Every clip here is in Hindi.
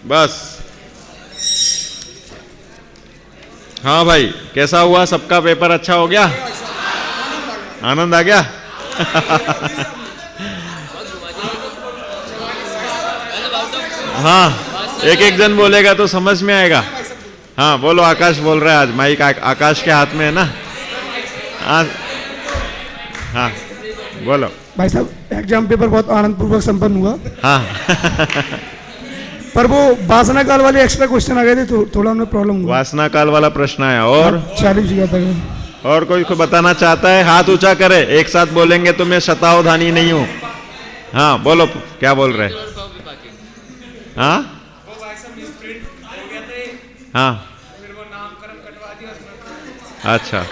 बस। हाँ भाई, कैसा हुआ? सबका पेपर अच्छा हो गया? आनंद आ गया? हाँ, एक एक जन बोलेगा तो समझ में आएगा। हाँ बोलो, आकाश बोल रहा है आज, माइक आकाश के हाथ में है ना। हाँ हाँ बोलो। भाई साहब, एग्जाम पेपर बहुत आनंद पूर्वक संपन्न हुआ। हाँ पर वो वासना काल वाले एक्स्ट्रा क्वेश्चन आ गए थे तो थोड़ा उन्हें प्रॉब्लम हुआ। वासना काल वाला प्रश्न आया। और 40 गया था। और कोई को बताना चाहता है? हाथ ऊंचा करे, एक साथ बोलेंगे तो मैं शतावधानी नहीं हूं। हाँ बोलो, क्या बोल रहे? हाँ हाँ अच्छा,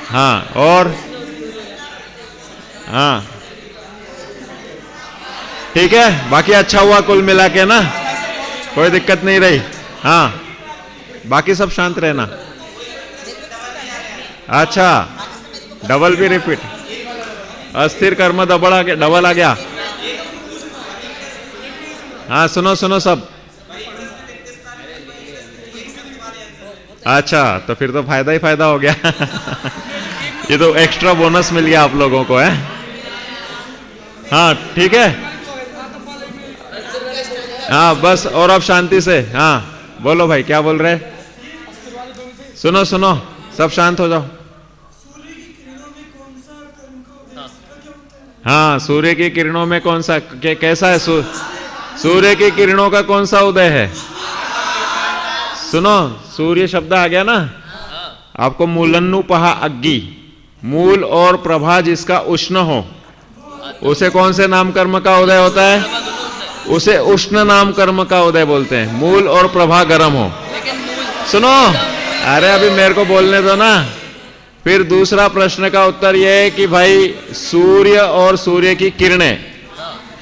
हाँ और हाँ ठीक है, बाकी अच्छा हुआ कुल मिला के ना, कोई दिक्कत नहीं रही। हाँ बाकी सब शांत रहना। अच्छा, डबल भी रिपीट। अस्थिर कर्म डबल आ गया। हाँ सुनो सुनो सब। अच्छा, तो फिर तो फायदा ही फायदा हो गया। ये तो एक्स्ट्रा बोनस मिल गया आप लोगों को है। हाँ ठीक है। हाँ बस, और अब शांति से। हाँ बोलो भाई, क्या बोल रहे? सुनो सुनो, सब शांत हो जाओ। हाँ, सूर्य की किरणों में कौन सा कैसा है? सूर्य की किरणों का कौन सा उदय है? सुनो, सूर्य शब्द आ गया ना आपको। मूलन्नुपहा अग्नि, मूल और प्रभा जिसका उष्ण हो, उसे कौन से नाम कर्म का उदय होता है? उसे उष्ण नाम कर्म का उदय बोलते हैं। मूल और प्रभा गर्म हो। सुनो, अरे अभी मेरे को बोलने दो ना। फिर दूसरा प्रश्न का उत्तर यह है कि भाई सूर्य और सूर्य की किरणें,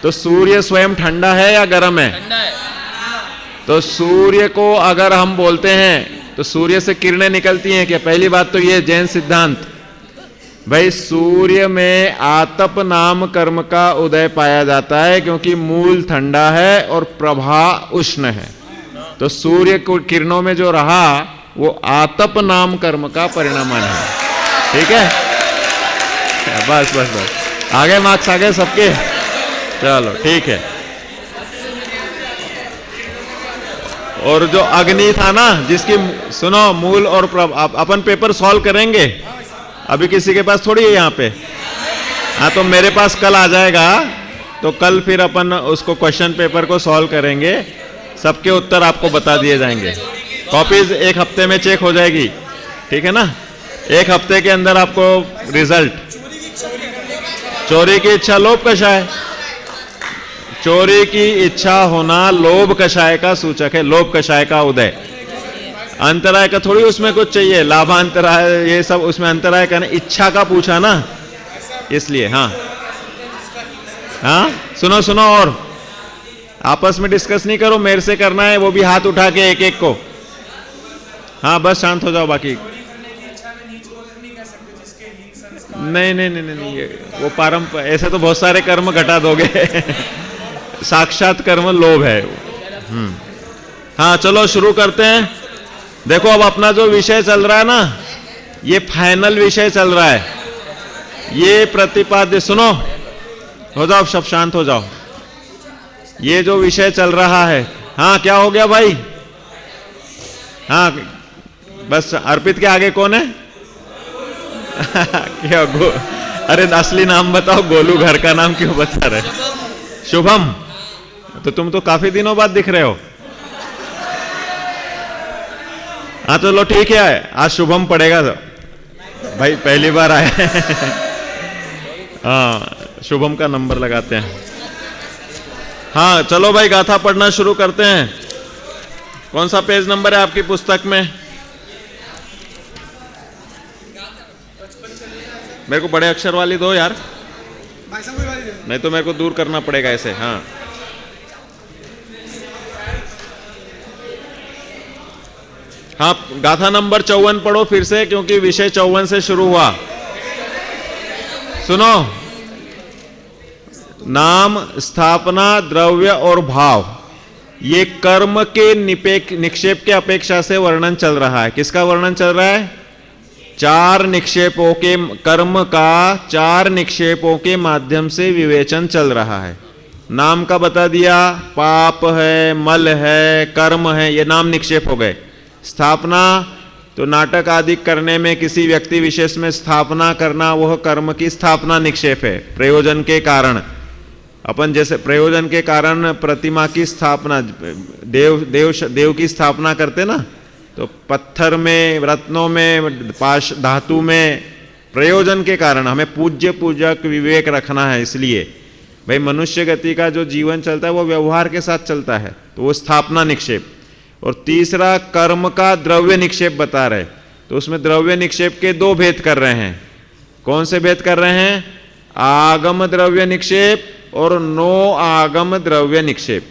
तो सूर्य स्वयं ठंडा है या गर्म है? तो सूर्य को अगर हम बोलते हैं तो सूर्य से किरणें निकलती हैं क्या? पहली बात तो ये जैन सिद्धांत, भाई सूर्य में आतप नाम कर्म का उदय पाया जाता है, क्योंकि मूल ठंडा है और प्रभा उष्ण है। तो सूर्य को किरणों में जो रहा वो आतप नाम कर्म का परिणाम है। ठीक है, बस बस बस, आगे मार्क्स आ गए सबके। चलो ठीक है। और जो अग्नि था ना, जिसकी सुनो मूल और अपन पेपर सॉल्व करेंगे। अभी किसी के पास थोड़ी है यहाँ पे। हाँ तो मेरे पास कल आ जाएगा, तो कल फिर अपन उसको क्वेश्चन पेपर को सॉल्व करेंगे। सबके उत्तर आपको बता दिए जाएंगे। कॉपीज एक हफ्ते में चेक हो जाएगी, ठीक है ना? एक हफ्ते के अंदर आपको रिजल्ट। चोरी की इच्छा लोभ कषाय, चोरी की इच्छा होना लोभ कषाय का सूचक है। लोभ कषाय का उदय। अंतराय का थोड़ी उसमें कुछ चाहिए, लाभांतराय ये सब उसमें अंतराय का नहीं, इच्छा का पूछा ना इसलिए। हाँ हाँ सुनो सुनो, और आपस में डिस्कस नहीं करो, मेरे से करना है, वो भी हाथ उठा के एक एक को। हाँ बस शांत हो जाओ। बाकी नहीं नहीं नहीं नहीं, ये वो ऐसे तो बहुत सारे कर्म घटा दोगे। साक्षात कर्म लोभ है। हाँ चलो शुरू करते हैं। देखो अब अपना जो विषय चल रहा है ना, ये फाइनल विषय चल रहा है। ये प्रतिपाद्य, सुनो हो जाओ, सब शांत हो जाओ। ये जो विषय चल रहा है, हाँ क्या हो गया भाई? हाँ बस, अर्पित के आगे कौन है? क्या अरे असली नाम बताओ, गोलू घर का नाम क्यों बता रहे? शुभम, तो तुम तो काफी दिनों बाद दिख रहे हो। हाँ चलो ठीक है, आज शुभम पढ़ेगा तो। भाई पहली बार आए। हाँ शुभम का नंबर लगाते हैं। हाँ चलो भाई, गाथा पढ़ना शुरू करते हैं। कौन सा पेज नंबर है आपकी पुस्तक में? मेरे को बड़े अक्षर वाली दो यार, नहीं तो मेरे को दूर करना पड़ेगा ऐसे। हाँ हाँ, गाथा नंबर 54 पढ़ो फिर से, क्योंकि विषय 54 से शुरू हुआ। सुनो, नाम, स्थापना, द्रव्य और भाव, ये कर्म के निक्षेप के अपेक्षा से वर्णन चल रहा है। किसका वर्णन चल रहा है? चार निक्षेपों के, कर्म का चार निक्षेपों के माध्यम से विवेचन चल रहा है। नाम का बता दिया, पाप है, मल है, कर्म है, ये नाम निक्षेप हो गए। स्थापना तो नाटक आदि करने में किसी व्यक्ति विशेष में स्थापना करना, वह कर्म की स्थापना निक्षेप है। प्रयोजन के कारण, अपन जैसे प्रयोजन के कारण प्रतिमा की स्थापना, देव की स्थापना करते ना, तो पत्थर में, रत्नों में, पाश धातु में, प्रयोजन के कारण हमें पूज्य पूजक विवेक रखना है। इसलिए भाई मनुष्य गति का जो जीवन चलता है वो व्यवहार के साथ चलता है, तो वो स्थापना निक्षेप। और तीसरा कर्म का द्रव्य निक्षेप बता रहे, तो उसमें द्रव्य निक्षेप के दो भेद कर रहे हैं। कौन से भेद कर रहे हैं? आगम द्रव्य निक्षेप और नो आगम द्रव्य निक्षेप।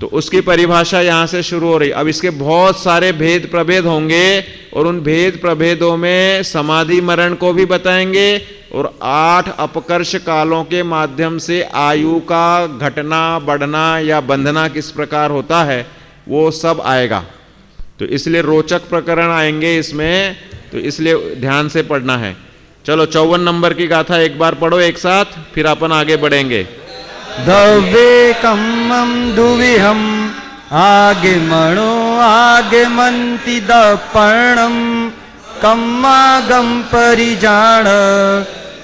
तो उसकी परिभाषा यहां से शुरू हो रही। अब इसके बहुत सारे भेद प्रभेद होंगे और उन भेद प्रभेदों में समाधि मरण को भी बताएंगे और 8 अपकर्ष कालों के माध्यम से आयु का घटना, बढ़ना या बंधना किस प्रकार होता है वो सब आएगा। तो इसलिए रोचक प्रकरण आएंगे इसमें, तो इसलिए ध्यान से पढ़ना है। चलो 54 नंबर की गाथा एक बार पढ़ो एक साथ, फिर अपन आगे बढ़ेंगे। दवे कम्मम दुविहम आगमनो आगमन्ति दपर्णम कम्मागम परिजाण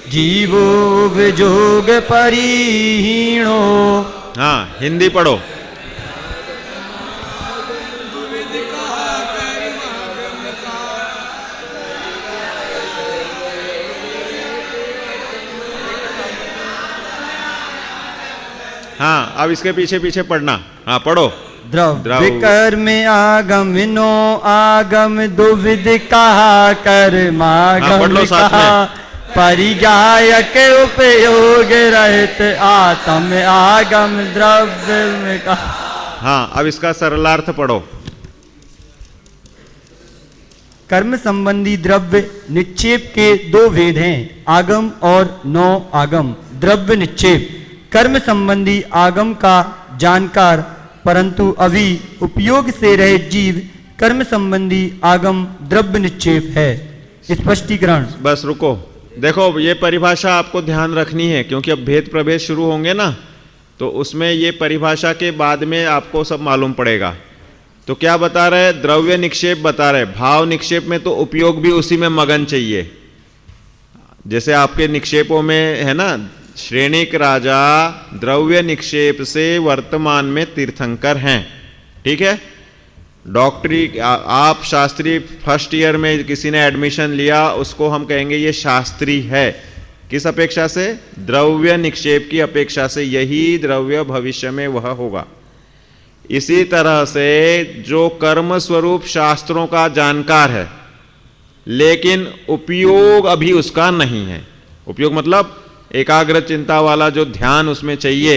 जीवो विजोग परिहीणो। हाँ, हिंदी पढ़ो। हाँ, अब इसके पीछे पीछे पढ़ना। हाँ पढ़ो। द्रव्य कर्म आगमिनो आगम दुविध कहा कर्मागम कहा परिगायक उपयोग रहित आत्म आगम द्रव्य में कहा। हाँ, अब इसका सरलार्थ पढ़ो। कर्म संबंधी द्रव्य निक्षेप के दो भेद हैं, आगम और नो आगम। द्रव्य निक्षेप कर्म संबंधी आगम का जानकार परंतु अभी उपयोग से रहित जीव कर्म संबंधी आगम द्रव्य निक्षेप है। स्पष्टीकरण। बस रुको, देखो ये परिभाषा आपको ध्यान रखनी है, क्योंकि अब भेद प्रभेद शुरू होंगे ना, तो उसमें ये परिभाषा के बाद में आपको सब मालूम पड़ेगा। तो क्या बता रहे? द्रव्य निक्षेप बता रहे। भाव निक्षेप में तो उपयोग भी उसी में मगन चाहिए। जैसे आपके निक्षेपों में है ना, श्रेणिक राजा द्रव्य निक्षेप से वर्तमान में तीर्थंकर हैं। ठीक है, डॉक्टरी आप शास्त्री फर्स्ट ईयर में किसी ने एडमिशन लिया, उसको हम कहेंगे ये शास्त्री है। किस अपेक्षा से? द्रव्य निक्षेप की अपेक्षा से। यही द्रव्य भविष्य में वह होगा। इसी तरह से जो कर्म स्वरूप शास्त्रों का जानकार है लेकिन उपयोग अभी उसका नहीं है, उपयोग मतलब एकाग्र चिंता वाला जो ध्यान उसमें चाहिए,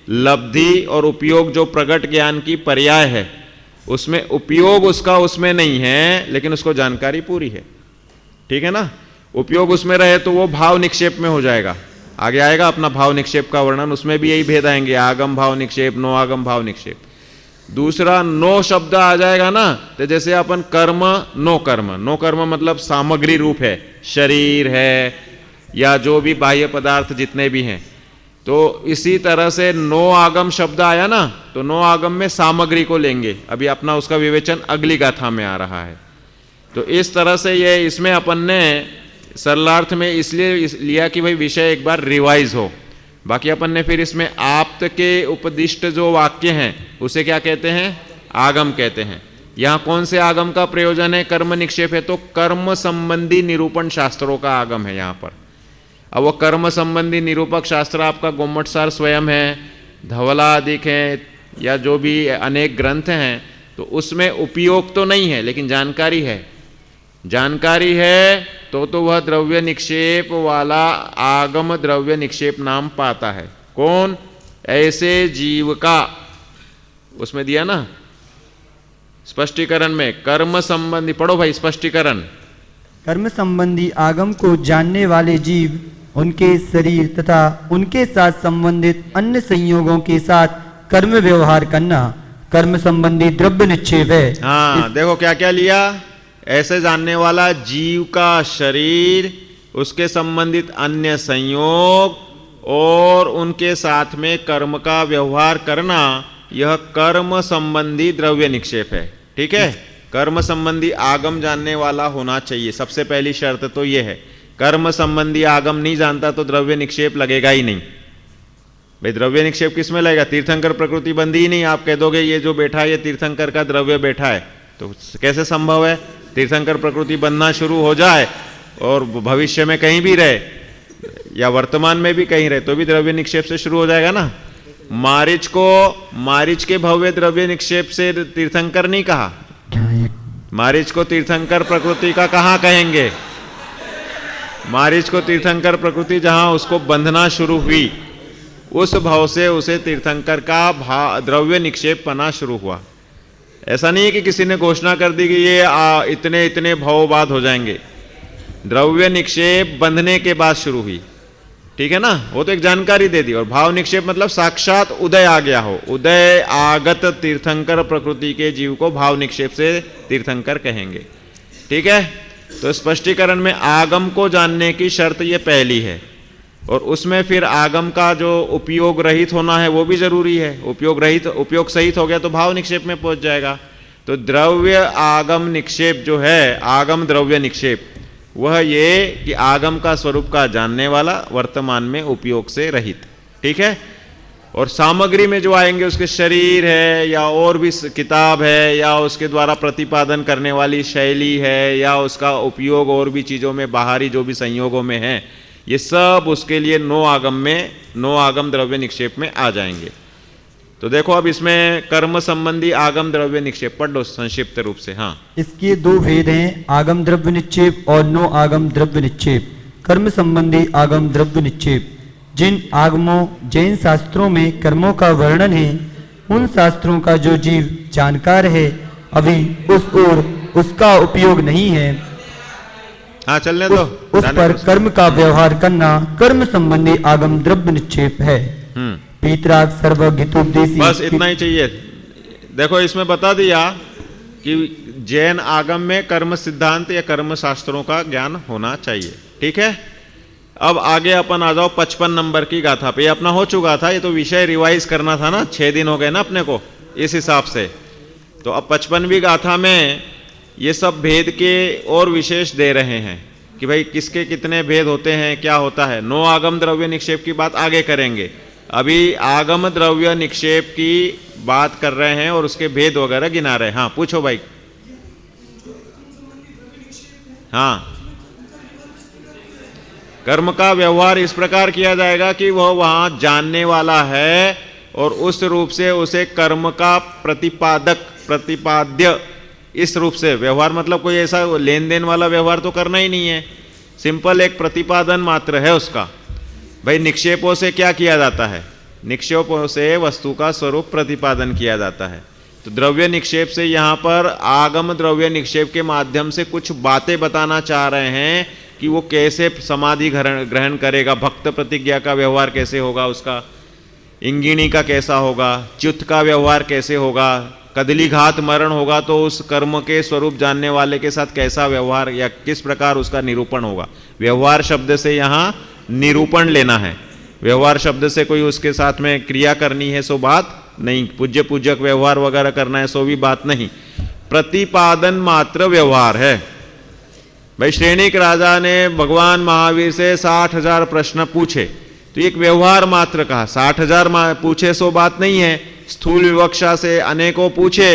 लब्धि और उपयोग जो प्रगट ज्ञान की पर्याय है, उसमें उपयोग उसका उसमें नहीं है लेकिन उसको जानकारी पूरी है। ठीक है ना, उपयोग उसमें रहे तो वो भाव निक्षेप में हो जाएगा। आगे आएगा अपना भाव निक्षेप का वर्णन, उसमें भी यही भेद आएंगे, आगम भाव निक्षेप, नो आगम भाव निक्षेप। दूसरा नो शब्द आ जाएगा ना, तो जैसे अपन कर्म, नो कर्म, नो कर्म मतलब सामग्री रूप है, शरीर है या जो भी बाह्य पदार्थ जितने भी हैं। तो इसी तरह से नो आगम शब्द आया ना, तो नो आगम में सामग्री को लेंगे। अभी अपना उसका विवेचन अगली गाथा में आ रहा है। तो इस तरह से ये इसमें अपन ने सरलार्थ में इसलिए लिया कि भाई विषय एक बार रिवाइज हो। बाकी अपन ने फिर इसमें आप्त के उपदिष्ट जो वाक्य हैं उसे क्या कहते हैं? आगम कहते हैं। यहाँ कौन से आगम का प्रयोजन है? कर्म निक्षेप है, तो कर्म संबंधी निरूपण शास्त्रों का आगम है यहाँ पर। अब वो कर्म संबंधी निरूपक शास्त्र आपका गोमटसार स्वयं है, धवला आदिक है, या जो भी अनेक ग्रंथ हैं, तो उसमें उपयोग तो नहीं है लेकिन जानकारी है। जानकारी है तो वह द्रव्य निक्षेप वाला आगम द्रव्य निक्षेप नाम पाता है। कौन? ऐसे जीव का, उसमें दिया ना स्पष्टीकरण में, कर्म संबंधी। पढ़ो भाई स्पष्टीकरण। कर्म संबंधी आगम को जानने वाले जीव उनके शरीर तथा उनके साथ संबंधित अन्य संयोगों के साथ कर्म व्यवहार करना कर्म संबंधी द्रव्य निक्षेप है। हाँ, देखो क्या क्या लिया। ऐसे जानने वाला जीव का शरीर, उसके संबंधित अन्य संयोग और उनके साथ में कर्म का व्यवहार करना, यह कर्म संबंधी द्रव्य निक्षेप है। ठीक है, कर्म संबंधी आगम जानने वाला होना चाहिए। सबसे पहली शर्त तो यह है, कर्म संबंधी आगम नहीं जानता तो द्रव्य निक्षेप लगेगा ही नहीं। भाई द्रव्य निक्षेप किस में लगेगा? तीर्थंकर प्रकृति बंधी ही नहीं। आप कह दोगे ये जो बैठा है ये तीर्थंकर का द्रव्य बैठा है, तो कैसे संभव है? तीर्थंकर प्रकृति बनना शुरू हो जाए और भविष्य में कहीं भी रहे या वर्तमान में भी कहीं रहे तो भी द्रव्य निक्षेप से शुरू हो जाएगा ना। मारिच के भव्य द्रव्य निक्षेप से तीर्थंकर नहीं कहा। मारिच को तीर्थंकर प्रकृति का कहां कहेंगे? मारिच को तीर्थंकर प्रकृति जहां उसको बंधना शुरू हुई, उस भाव से उसे तीर्थंकर का द्रव्य निक्षेप पना शुरू हुआ। ऐसा नहीं है कि किसी ने घोषणा कर दी कि ये इतने इतने भाव बाद हो जाएंगे। द्रव्य निक्षेप बंधने के बाद शुरू हुई। ठीक है ना, वो तो एक जानकारी दे दी। और भाव निक्षेप मतलब साक्षात उदय आ गया हो, उदय आगत तीर्थंकर प्रकृति के जीव को भाव निक्षेप से तीर्थंकर कहेंगे। ठीक है, तो स्पष्टीकरण में आगम को जानने की शर्त ये पहली है, और उसमें फिर आगम का जो उपयोग रहित होना है वो भी जरूरी है। उपयोग सहित हो गया तो भाव निक्षेप में पहुंच जाएगा। तो द्रव्य आगम निक्षेप जो है, आगम द्रव्य निक्षेप, वह ये कि आगम का स्वरूप का जानने वाला, वर्तमान में उपयोग से रहित। ठीक है, और सामग्री में जो आएंगे उसके शरीर है या और भी किताब है या उसके द्वारा प्रतिपादन करने वाली शैली है या उसका उपयोग और भी चीज़ों में बाहरी जो भी संयोगों में है, ये सब उसके लिए नो आगम द्रव्य निक्षेप में आ जाएंगे। तो देखो अब इसमें कर्म संबंधी आगम द्रव्य निक्षेप पढ़ लो संक्षिप्त रूप से। हाँ, इसके दो भेद हैं, आगम द्रव्य निक्षेप और नो आगम द्रव्य निक्षेप। कर्म संबंधी आगम द्रव्य निक्षेप, जिन आगमों जैन शास्त्रों में कर्मों का वर्णन है, उन शास्त्रों का जो जीव जानकार है अभी उस ओर उसका उपयोग नहीं है, हाँ चलने दो, उस पर कर्म का व्यवहार करना कर्म संबंधी आगम द्रव्य निक्षेप है। पीतराग सर्वहितोपदेशी। बस इतना ही चाहिए। देखो इसमें बता दिया कि जैन आगम में कर्म सिद्धांत या कर्म शास्त्रों का ज्ञान होना चाहिए। ठीक है, अब आगे अपन आ जाओ 55 नंबर की गाथा पे। ये अपना हो चुका था, ये तो विषय रिवाइज करना था ना, 6 दिन हो गए ना अपने को इस हिसाब से। तो अब 55वीं गाथा में ये सब भेद के और विशेष दे रहे हैं कि भाई किसके कितने भेद होते हैं, क्या होता है। नो आगम द्रव्य निक्षेप की बात आगे करेंगे, अभी आगम द्रव्य निक्षेप की बात कर रहे हैं और उसके भेद वगैरह गिना रहे हैं। हाँ पूछो भाई। हाँ, कर्म का व्यवहार इस प्रकार किया जाएगा कि वह वहां जानने वाला है और उस रूप से उसे कर्म का प्रतिपाद्य इस रूप से व्यवहार, मतलब कोई ऐसा लेन देन वाला व्यवहार तो करना ही नहीं है, सिंपल एक प्रतिपादन मात्र है उसका। भाई निक्षेपों से क्या किया जाता है? निक्षेपों से वस्तु का स्वरूप प्रतिपादन किया जाता है। तो द्रव्य निक्षेप से यहाँ पर आगम द्रव्य निक्षेप के माध्यम से कुछ बातें बताना चाह रहे हैं कि वो कैसे समाधि ग्रहण करेगा, भक्त प्रतिज्ञा का व्यवहार कैसे होगा, उसका इंगिणी का कैसा होगा, च्युत का व्यवहार कैसे होगा, कदली घात मरण होगा तो उस कर्म के स्वरूप जानने वाले के साथ कैसा व्यवहार या किस प्रकार उसका निरूपण होगा। व्यवहार शब्द से यहाँ निरूपण लेना है। व्यवहार शब्द से कोई उसके साथ में क्रिया करनी है सो बात नहीं, पूज्य पूजक व्यवहार वगैरह करना है सो भी बात नहीं, प्रतिपादन मात्र व्यवहार है। भाई श्रेणिक राजा ने भगवान महावीर से 60,000 प्रश्न पूछे तो एक व्यवहार मात्र कहा। 60,000 पूछे सो बात नहीं है, स्थूल विवक्षा से अनेकों पूछे,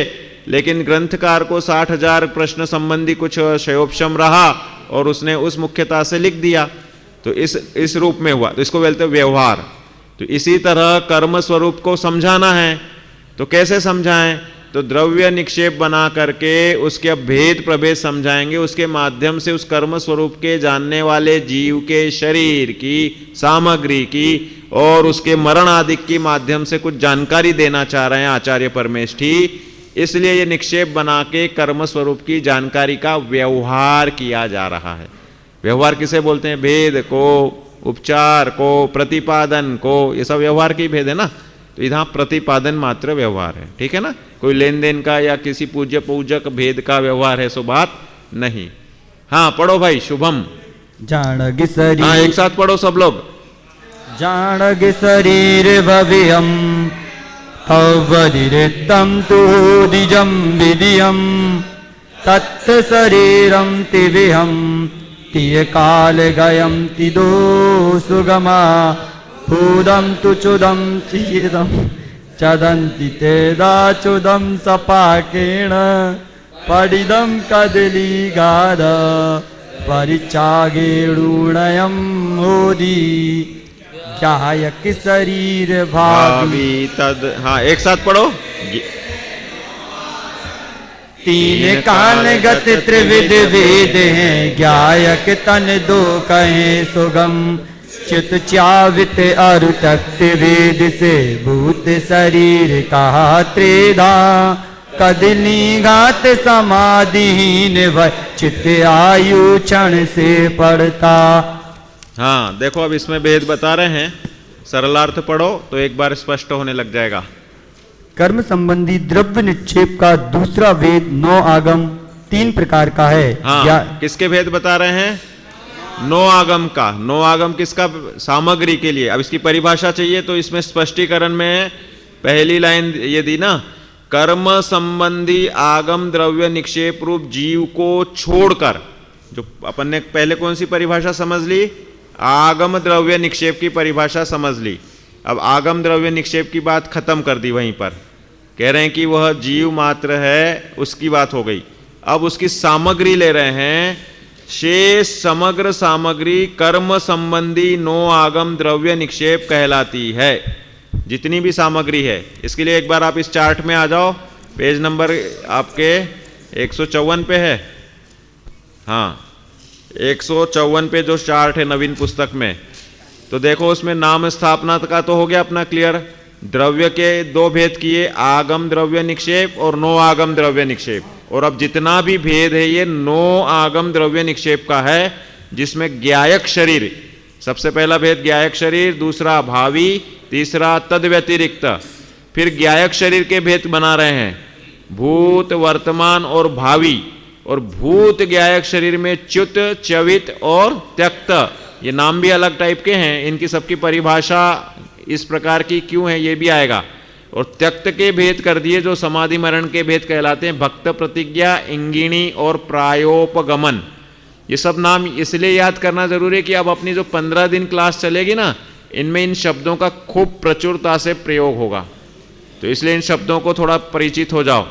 लेकिन ग्रंथकार को 60,000 प्रश्न संबंधी कुछ शयोपशम रहा और उसने उस मुख्यता से लिख दिया, तो इस रूप में हुआ, तो इसको बोलते व्यवहार। तो इसी तरह कर्म स्वरूप को समझाना है, तो कैसे समझाएं? तो द्रव्य निक्षेप बना करके उसके भेद प्रभेद समझाएंगे, उसके माध्यम से उस कर्म स्वरूप के जानने वाले जीव के शरीर की, सामग्री की और उसके मरण आदि की माध्यम से कुछ जानकारी देना चाह रहे हैं आचार्य परमेष्ठी। इसलिए ये निक्षेप बना के कर्म स्वरूप की जानकारी का व्यवहार किया जा रहा है। व्यवहार किसे बोलते हैं? भेद को, उपचार को, प्रतिपादन को, ये सब व्यवहार की भेद है ना। तो यहाँ प्रतिपादन मात्र व्यवहार है, ठीक है ना, कोई लेन देन का या किसी पूज्य पूजक भेद का व्यवहार है, सो बात नहीं। हाँ पढ़ो भाई शुभम। जाणग हाँ शरीर एक साथ पढ़ो सब लोग। जाणग शरीर भव्यम अवधिरितम तु दिजम विदियम तत् शरीरम तिविहम तिय काल गयम तिदो सुगमा भूदम तु चुदम चिदम चदन्ति तेदा चुदम सपाकेण पडिदम कदली गाद परिचागेणुणयम मोदी गायक शरीर भावी तद। हाँ एक साथ पढ़ो। तीन कान गत त्रिविध वेद हैं गायक तन दो कहें सुगम चित चावित अरु तख्त वेद से भूत शरीर कहा त्रेधा कदली घात समाधिहीन व चित आयु क्षण से पड़ता। हाँ देखो अब इसमें भेद बता रहे हैं, सरलार्थ पढ़ो तो एक बार स्पष्ट होने लग जाएगा। कर्म संबंधी द्रव्य निक्षेप का दूसरा वेद 9 आगम 3 प्रकार का है। हाँ किसके भेद बता रहे हैं? 9 आगम का। 9 आगम किसका? सामग्री के लिए। अब इसकी परिभाषा चाहिए तो इसमें स्पष्टीकरण में पहली लाइन ये दी ना, कर्म संबंधी आगम द्रव्य निक्षेप रूप जीव को छोड़कर, जो अपन ने पहले कौन सी परिभाषा समझ ली? आगम द्रव्य निक्षेप की परिभाषा समझ ली। अब आगम द्रव्य निक्षेप की बात खत्म कर दी, वहीं पर कह रहे हैं कि वह जीव मात्र है, उसकी बात हो गई। अब उसकी सामग्री ले रहे हैं, शेष समग्र सामग्री कर्म संबंधी 9 आगम द्रव्य निक्षेप कहलाती है। जितनी भी सामग्री है, इसके लिए एक बार आप इस चार्ट में आ जाओ, पेज नंबर आपके 154 पे है। हाँ 154 पे जो चार्ट है नवीन पुस्तक में, तो देखो उसमें नाम स्थापना का तो हो गया अपना क्लियर। द्रव्य के 2 भेद किए, आगम द्रव्य निक्षेप और 9 आगम द्रव्य निक्षेप। और अब जितना भी भेद है ये 9 आगम द्रव्य निक्षेप का है, जिसमें ज्ञायक शरीर, सबसे पहला भेद ज्ञायक शरीर, दूसरा भावी, तीसरा तद व्यतिरिक्त। फिर ज्ञायक शरीर के भेद बना रहे हैं, भूत, वर्तमान और भावी। और भूत ज्ञायक शरीर में च्युत, च्यवित और त्यक्त, ये नाम भी अलग टाइप के हैं, इनकी सबकी परिभाषा इस प्रकार की क्यों है ये भी आएगा। और त्यक्त के भेद कर दिए जो समाधि मरण के भेद कहलाते हैं, भक्त प्रतिज्ञा, इंगिणी और प्रायोपगमन। ये सब नाम इसलिए याद करना जरूरी है कि अब अपनी जो 15 दिन क्लास चलेगी ना, इनमें इन शब्दों का खूब प्रचुरता से प्रयोग होगा, तो इसलिए इन शब्दों को थोड़ा परिचित हो जाओ।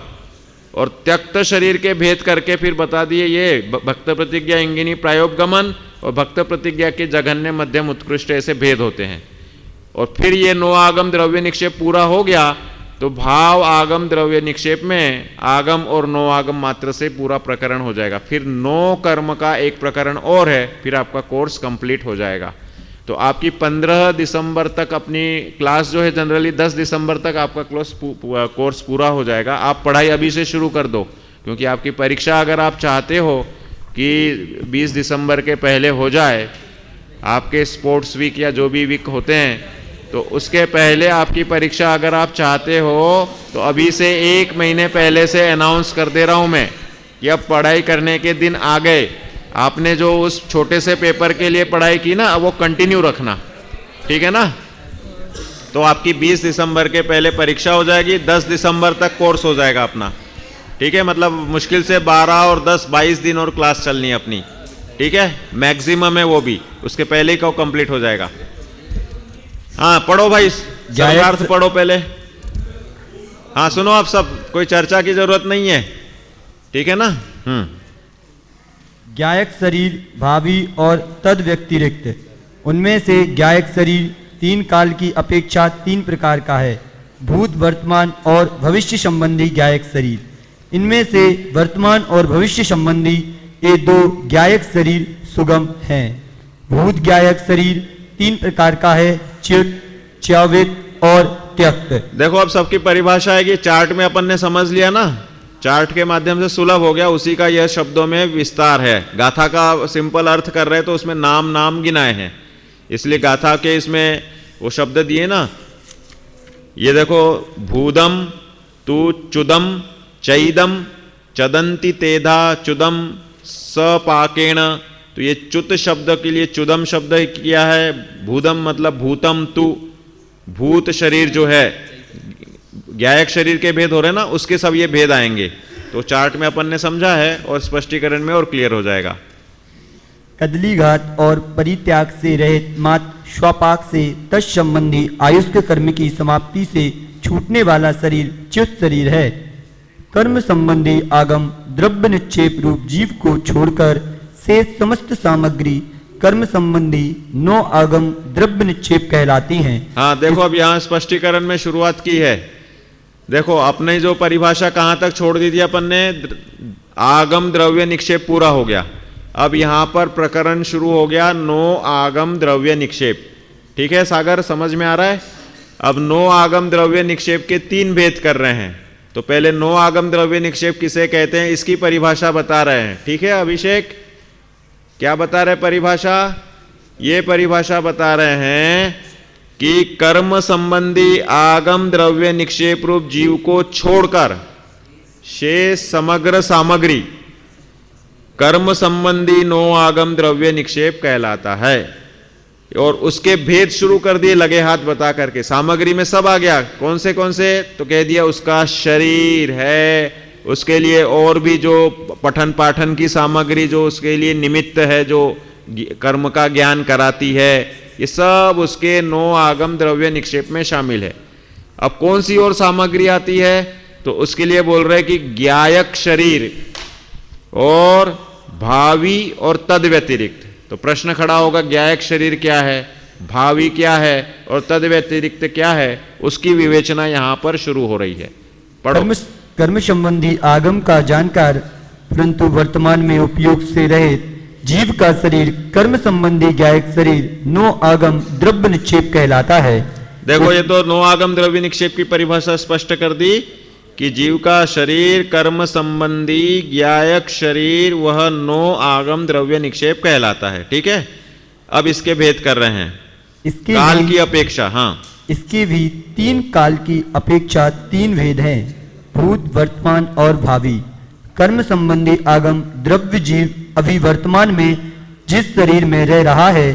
और त्यक्त शरीर के भेद करके फिर बता दिए ये भक्त प्रतिज्ञा, इंगिनी, प्रायोपगमन और भक्त प्रतिज्ञा के जघन्य, मध्यम, उत्कृष्ट ऐसे भेद होते हैं। और फिर ये 9 आगम द्रव्य निक्षेप पूरा हो गया तो भाव आगम द्रव्य निक्षेप में आगम और 9 आगम मात्र से पूरा प्रकरण हो जाएगा। फिर 9 कर्म का एक प्रकरण और है, फिर आपका कोर्स कंप्लीट हो जाएगा। तो आपकी 15 दिसंबर तक अपनी क्लास जो है, जनरली 10 दिसंबर तक आपका कोर्स पूरा हो जाएगा। आप पढ़ाई अभी से शुरू कर दो, क्योंकि आपकी परीक्षा अगर आप चाहते हो कि 20 दिसंबर के पहले हो जाए, आपके स्पोर्ट्स वीक या जो भी वीक होते हैं, तो उसके पहले आपकी परीक्षा अगर आप चाहते हो तो अभी से 1 महीने पहले से अनाउंस कर दे रहा हूं मैं कि अब पढ़ाई करने के दिन आ गए। आपने जो उस छोटे से पेपर के लिए पढ़ाई की ना, अब वो कंटिन्यू रखना, ठीक है ना। तो आपकी 20 दिसंबर के पहले परीक्षा हो जाएगी, 10 दिसंबर तक कोर्स हो जाएगा अपना, ठीक है। मतलब मुश्किल से 12 और 10 22 दिन और क्लास चलनी है अपनी, ठीक है, मैक्सिमम है वो भी, उसके पहले ही कब कंप्लीट हो जाएगा। हाँ पढ़ो भाई, सर्वार्थ पढ़ो पहले। हाँ सुनो आप सब, कोई चर्चा की जरूरत नहीं है, ठीक है ना। ज्ञायक शरीर, भावी और तद व्यतिरिक्त, उनमें से ज्ञायक शरीर 3 काल की अपेक्षा 3 प्रकार का है, भूत, वर्तमान और भविष्य संबंधी ज्ञायक शरीर। इनमें से वर्तमान और भविष्य संबंधी ये 2 ज्ञायक शरीर सुगम हैं। भूत ज्ञायक शरीर 3 प्रकार का है, च्युत, च्यवित और त्यक्त। देखो अब सबकी परिभाषा है कि चार्ट में अपन ने समझ लिया ना, चार्ट के माध्यम से सुलभ हो गया, उसी का यह शब्दों में विस्तार है। गाथा का सिंपल अर्थ कर रहे तो उसमें नाम गिनाए हैं, इसलिए गाथा के इसमें वो शब्द दिए ना, ये देखो, भूदम तू चुदम चैदम चदंती तेधा चुदम सपाकेण, तो ये च्युत शब्द के लिए चुदम शब्द किया है। भूदम मतलब भूतम तू, भूत शरीर जो है, ज्ञायक शरीर के भेद हो रहे ना, उसके सब ये भेद आएंगे। तो चार्ट में अपन ने समझा है और स्पष्टीकरण में और क्लियर हो जाएगा। कदलीघात और परित्याग से रहित मात्र श्वापाक से तत्संबंधी आयुष्क कर्म की समाप्ति से छूटने वाला शरीर च्युत शरीर है। कर्म संबंधी आगम द्रव्य निक्षेप रूप जीव को छोड़कर शेष समस्त सामग्री कर्म संबंधी 9 आगम द्रव्य निक्षेप कहलाती हैं। हाँ देखो, अब यहाँ स्पष्टीकरण में शुरुआत की है। देखो, अपने जो परिभाषा कहाँ तक छोड़ दी थी अपन ने, आगम द्रव्य निक्षेप पूरा हो गया। अब यहाँ पर प्रकरण शुरू हो गया 9 आगम द्रव्य निक्षेप। ठीक है सागर, समझ में आ रहा है? अब 9 आगम द्रव्य निक्षेप के 3 भेद कर रहे हैं। तो पहले 9 आगम द्रव्य निक्षेप किसे कहते हैं, इसकी परिभाषा बता रहे हैं। ठीक है अभिषेक, क्या बता रहे परिभाषा? ये परिभाषा बता रहे हैं कि कर्म संबंधी आगम द्रव्य निक्षेप रूप जीव को छोड़कर शेष समग्र सामग्री कर्म संबंधी 9 आगम द्रव्य निक्षेप कहलाता है। और उसके भेद शुरू कर दिए लगे हाथ बता करके। सामग्री में सब आ गया, कौन से तो कह दिया उसका शरीर है, उसके लिए और भी जो पठन पाठन की सामग्री जो उसके लिए निमित्त है, जो कर्म का ज्ञान कराती है, ये सब उसके 9 आगम द्रव्य निक्षेप में शामिल है। अब कौन सी और सामग्री आती है, तो उसके लिए बोल रहे कि ज्ञायक शरीर और भावी और तद व्यतिरिक्त। तो प्रश्न खड़ा होगा, ज्ञायक शरीर क्या है, भावी क्या है और तद व्यतिरिक्त क्या है, उसकी विवेचना यहां पर शुरू हो रही है। पढ़ो। कर्म संबंधी आगम का जानकार परंतु वर्तमान में उपयोग से रहित जीव का शरीर कर्म संबंधी ज्ञायक शरीर 9 आगम द्रव्य निक्षेप कहलाता है। देखो, ये तो 9 आगम द्रव्य निक्षेप की परिभाषा स्पष्ट कर दी कि जीव का शरीर कर्म संबंधी ज्ञायक शरीर वह 9 आगम द्रव्य निक्षेप कहलाता है। ठीक है, अब इसके भेद कर रहे हैं। इसके काल की अपेक्षा, हाँ, इसके भी 3 काल की अपेक्षा 3 भेद हैं, भूत वर्तमान और भावी। कर्म संबंधी आगम द्रव्य जीव अभी वर्तमान में जिस शरीर में रह रहा है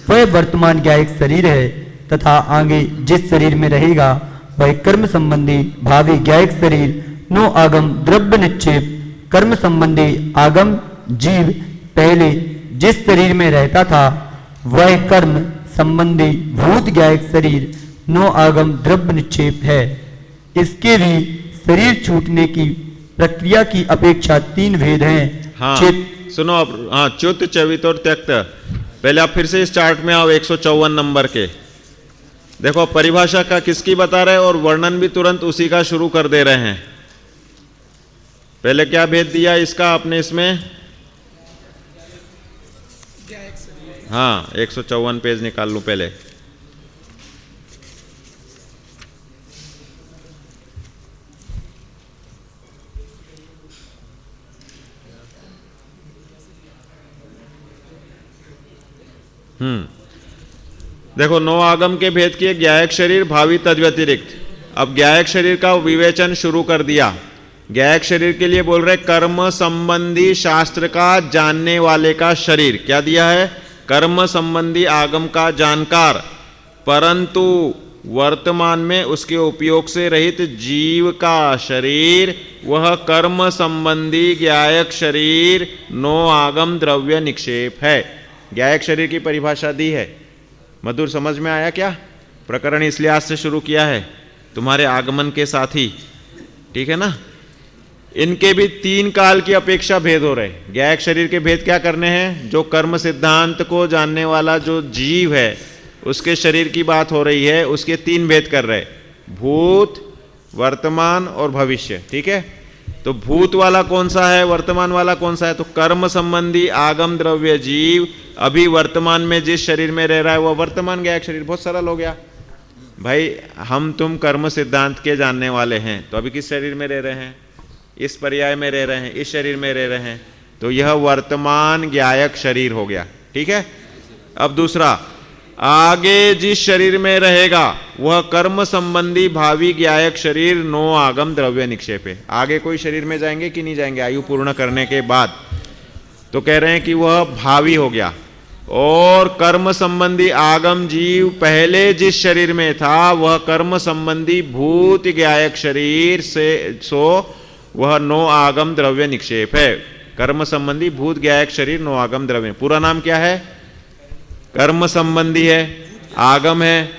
वह वर्तमान ज्ञायक शरीर है, तथा आगे जिस शरीर में रहेगा वह कर्म संबंधी भावी ज्ञायक शरीर 9 आगम द्रव्य निक्षेप। कर्म संबंधी आगम जीव पहले जिस शरीर में रहता था वह कर्म संबंधी भूत ज्ञायक शरीर 9 आगम द्रव्य निक्षेप है। इसके भी शरीर छूटने की प्रक्रिया की अपेक्षा 3 भेद हैं। हाँ, सुनो अब, हाँ, च्युत च्यवित और त्यक्त। पहले आप फिर से इस चार्ट में आओ 154 नंबर के। देखो, परिभाषा का किसकी बता रहे हैं और वर्णन भी तुरंत उसी का शुरू कर दे रहे हैं। पहले क्या भेद दिया इसका आपने इसमें? हाँ, 154 पेज निकाल लूं पहले। देखो, 9 आगम के भेद किए, ज्ञायक शरीर भावी तद व्यतिरिक्त। अब ज्ञायक शरीर का विवेचन शुरू कर दिया। ज्ञायक शरीर के लिए बोल रहे कर्म संबंधी शास्त्र का जानने वाले का शरीर। क्या दिया है? कर्म संबंधी आगम का जानकार, परंतु वर्तमान में उसके उपयोग से रहित जीव का शरीर वह कर्म संबंधी ज्ञायक शरीर 9 आगम द्रव्य निक्षेप है। ज्ञायक शरीर की परिभाषा दी है। मधुर, समझ में आया क्या? प्रकरण इसलिए आज से शुरू किया है तुम्हारे आगमन के साथ ही। ठीक है ना? इनके भी 3 काल की अपेक्षा भेद हो रहे। ज्ञायक शरीर के भेद क्या करने हैं? जो कर्म सिद्धांत को जानने वाला जो जीव है उसके शरीर की बात हो रही है, उसके 3 भेद कर रहे, भूत, वर्तमान और भविष्य। ठीक है, तो भूत वाला कौन सा है, वर्तमान वाला कौन सा है? तो कर्म संबंधी आगम द्रव्य जीव अभी वर्तमान में जिस शरीर में रह रहा है वह वर्तमान ज्ञायक शरीर। बहुत सरल हो गया भाई। हम तुम कर्म सिद्धांत के जानने वाले हैं, तो अभी किस शरीर में रह रहे हैं? इस पर्याय में रह रहे हैं, इस शरीर में रह रहे हैं, तो यह वर्तमान ज्ञायक शरीर हो गया। ठीक है, अब दूसरा, आगे जिस शरीर में रहेगा वह कर्म संबंधी भावी ज्ञायक शरीर नो आगम द्रव्य निक्षेप है। आगे कोई शरीर में जाएंगे कि नहीं जाएंगे आयु पूर्ण करने के बाद, तो कह रहे हैं कि वह भावी हो गया। और कर्म संबंधी आगम जीव पहले जिस शरीर में था वह कर्म संबंधी भूत ज्ञायक शरीर से सो वह नो आगम द्रव्य निक्षेप है। कर्म संबंधी भूत ज्ञायक शरीर नो आगम द्रव्य, पूरा नाम क्या है? कर्म संबंधी है, आगम है,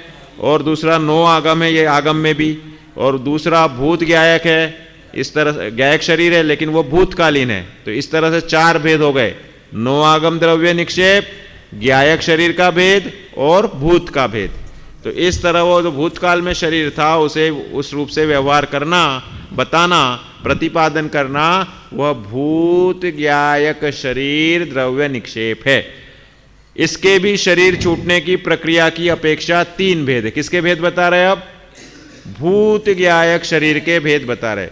और दूसरा नो आगम है, ये आगम में भी, और दूसरा भूत ज्ञायक है। इस तरह ज्ञायक शरीर है लेकिन वो भूतकालीन है, तो इस तरह से चार भेद हो गए, नो आगम द्रव्य निक्षेप, ज्ञायक शरीर का भेद और भूत का भेद। तो इस तरह वो जो भूतकाल में शरीर था उसे उस रूप से व्यवहार करना, बताना, प्रतिपादन करना, वह भूत ज्ञायक शरीर द्रव्य निक्षेप है। इसके भी शरीर छूटने की प्रक्रिया की अपेक्षा तीन भेद है। किसके भेद बता रहे हैं अब? भूत ज्ञायक शरीर के भेद बता रहे।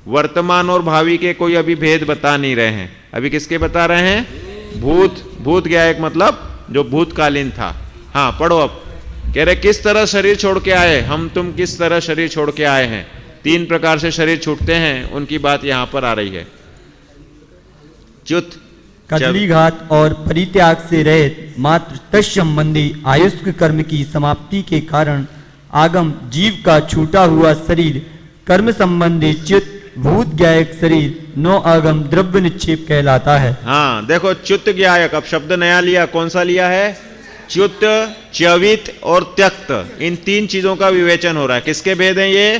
वर्तमान और भावी के कोई अभी भेद बता नहीं रहे हैं। अभी किसके बता रहे हैं? भूत ज्ञायक मतलब जो भूतकालीन था। हाँ पढ़ो अब। कह रहे किस तरह शरीर छोड़ के आए, हम तुम किस तरह शरीर छोड़ के आए हैं। तीन प्रकार से शरीर छूटते हैं, उनकी बात यहां पर आ रही है। च्युत कदलीघात और परित्याग से रहित मात्र तत्संबंधी आयुष्क कर्म की समाप्ति के कारण आगम जीव का छूटा हुआ शरीर कर्म संबंधी च्युत भूत ज्ञायक शरीर नो आगम द्रव्य निक्षेप कहलाता है। हाँ देखो, च्युत ज्ञायक, अब शब्द नया लिया, कौन सा लिया है? च्युत, च्यवित और त्यक्त, इन तीन चीजों का विवेचन हो रहा है। किसके भेद हैं ये?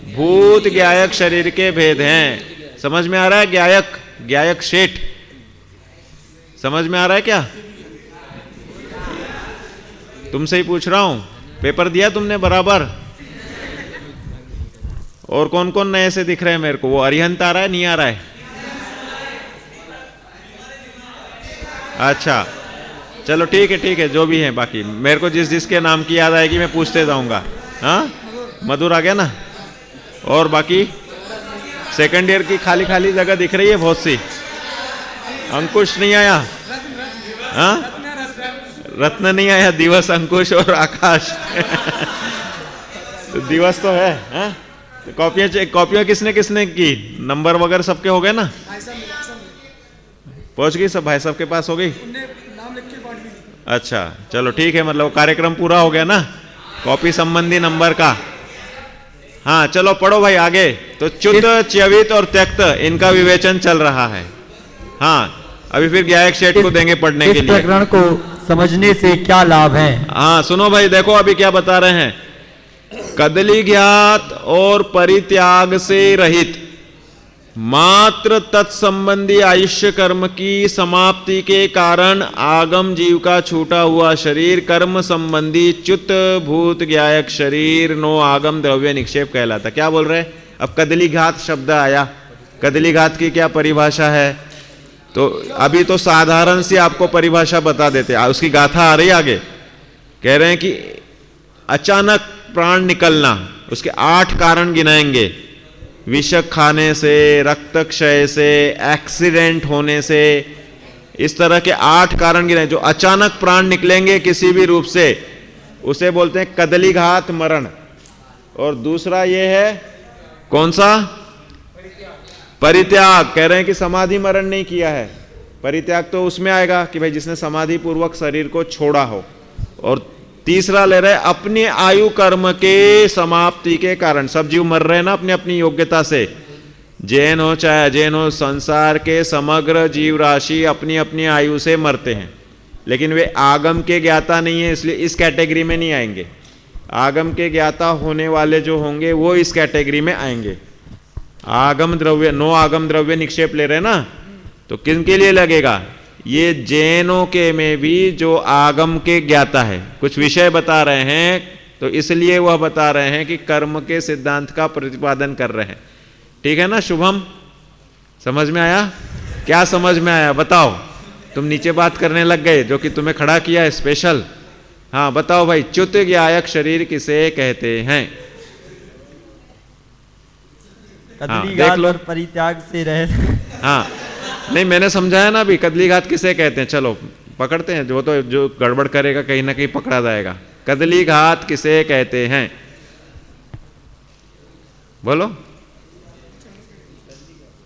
भूत ज्ञायक शरीर के भेद हैं। समझ में आ रहा है? ज्ञायक शेठ समझ में आ रहा है क्या? तुमसे ही पूछ रहा हूं, पेपर दिया तुमने बराबर? और कौन कौन नए से दिख रहे हैं मेरे को? वो अरिहंत आ रहा है, नहीं आ रहा है? अच्छा चलो ठीक है, जो भी है। बाकी मेरे को जिस जिसके नाम की याद आएगी मैं पूछते जाऊंगा। हाँ मधुर आ गया ना? और बाकी सेकंड ईयर की खाली खाली जगह दिख रही है बहुत सी। अंकुश नहीं आया? हाँ रत्न नहीं आया, दिवस, अंकुश और आकाश तो दिवस तो है। हाँ तो कॉपियां किसने किसने की? नंबर वगैरह सबके हो गए ना? पहुंच गई सब? भाई साहब के पास हो गई? अच्छा चलो ठीक है, मतलब कार्यक्रम पूरा हो गया ना कॉपी संबंधी नंबर का। हाँ चलो पढ़ो भाई आगे। तो च्युत, च्यवित और त्यक्त, इनका विवेचन चल रहा है। हाँ अभी फिर ज्ञायक शेठ को देंगे पढ़ने के लिए। इस प्रकरण को समझने से क्या लाभ है? हाँ सुनो भाई, देखो अभी क्या बता रहे हैं। कदली ज्ञात और परित्याग से रहित मात्र तत्संबंधी आयुष्य कर्म की समाप्ति के कारण आगम जीव का छूटा हुआ शरीर कर्म संबंधी च्युत भूत ज्ञायक शरीर नो आगम द्रव्य निक्षेप कहलाता। क्या बोल रहे? अब कदली घात शब्द आया, कदली घात की क्या परिभाषा है? तो अभी तो साधारण सी आपको परिभाषा बता देते, उसकी गाथा आ रही आगे। कह रहे हैं कि अचानक प्राण निकलना, उसके 8 कारण गिनाएंगे। विष खाने से, रक्त क्षय से, एक्सीडेंट होने से, इस तरह के 8 कारण गिनाए जो अचानक प्राण निकलेंगे किसी भी रूप से, उसे बोलते हैं कदलीघात मरण। और दूसरा ये है कौन सा? परित्याग। कह रहे हैं कि समाधि मरण नहीं किया है। परित्याग तो उसमें आएगा कि भाई जिसने समाधि पूर्वक शरीर को छोड़ा हो। और तीसरा ले रहे अपने आयु कर्म के समाप्ति के कारण। सब जीव मर रहे हैं ना अपनी अपनी योग्यता से, जैन हो चाहे अजैन हो, संसार के समग्र जीव राशि अपनी अपनी आयु से मरते हैं, लेकिन वे आगम के ज्ञाता नहीं है, इसलिए इस कैटेगरी में नहीं आएंगे। आगम के ज्ञाता होने वाले जो होंगे वो इस कैटेगरी में आएंगे। आगम द्रव्य, नो आगम द्रव्य निक्षेप ले रहे हैं ना, तो किन के लिए लगेगा? ये जैनों के में भी जो आगम के ज्ञाता है, कुछ विषय बता रहे हैं, तो इसलिए वह बता रहे हैं कि कर्म के सिद्धांत का प्रतिपादन कर रहे हैं। ठीक है ना शुभम? समझ में आया? क्या समझ में आया बताओ? तुम नीचे बात करने लग गए, जो कि तुम्हें खड़ा किया है स्पेशल। हाँ बताओ भाई, च्युत ज्ञायक शरीर किसे कहते हैं? कदलीघात और परित्याग से रहित। हाँ नहीं मैंने समझाया ना अभी, कदलीघात किसे कहते हैं। चलो पकड़ते हैं, वो तो जो गड़बड़ करेगा कहीं ना कहीं पकड़ा जाएगा। कदली घात किसे कहते हैं? बोलो।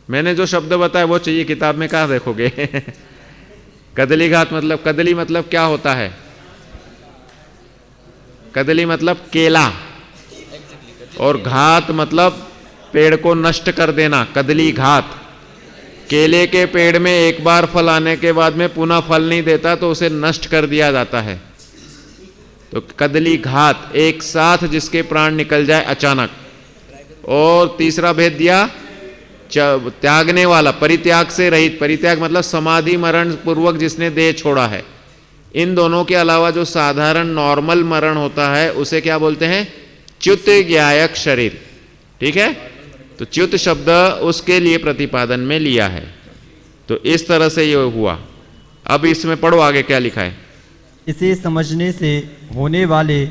मैंने जो शब्द बताया वो चाहिए, किताब में कहाँ देखोगे? कदली घात मतलब, कदली मतलब क्या होता है? कदली मतलब केला, और घात मतलब पेड़ को नष्ट कर देना। कदली घात, केले के पेड़ में एक बार फल आने के बाद में पुनः फल नहीं देता तो उसे नष्ट कर दिया जाता है। तो कदली घात, एक साथ जिसके प्राण निकल जाए अचानक। और तीसरा भेद दिया त्यागने वाला, परित्याग से रहित। परित्याग मतलब समाधि मरण पूर्वक जिसने देह छोड़ा है। इन दोनों के अलावा जो साधारण नॉर्मल मरण होता है उसे क्या बोलते हैं? च्युत ज्ञायक शरीर। ठीक है, तो च्युत शब्द उसके लिए प्रतिपादन में लिया है। तो इस तरह से ये हुआ। अब इसमें पढ़ो आगे क्या लिखा है। इसे समझने से होने वाले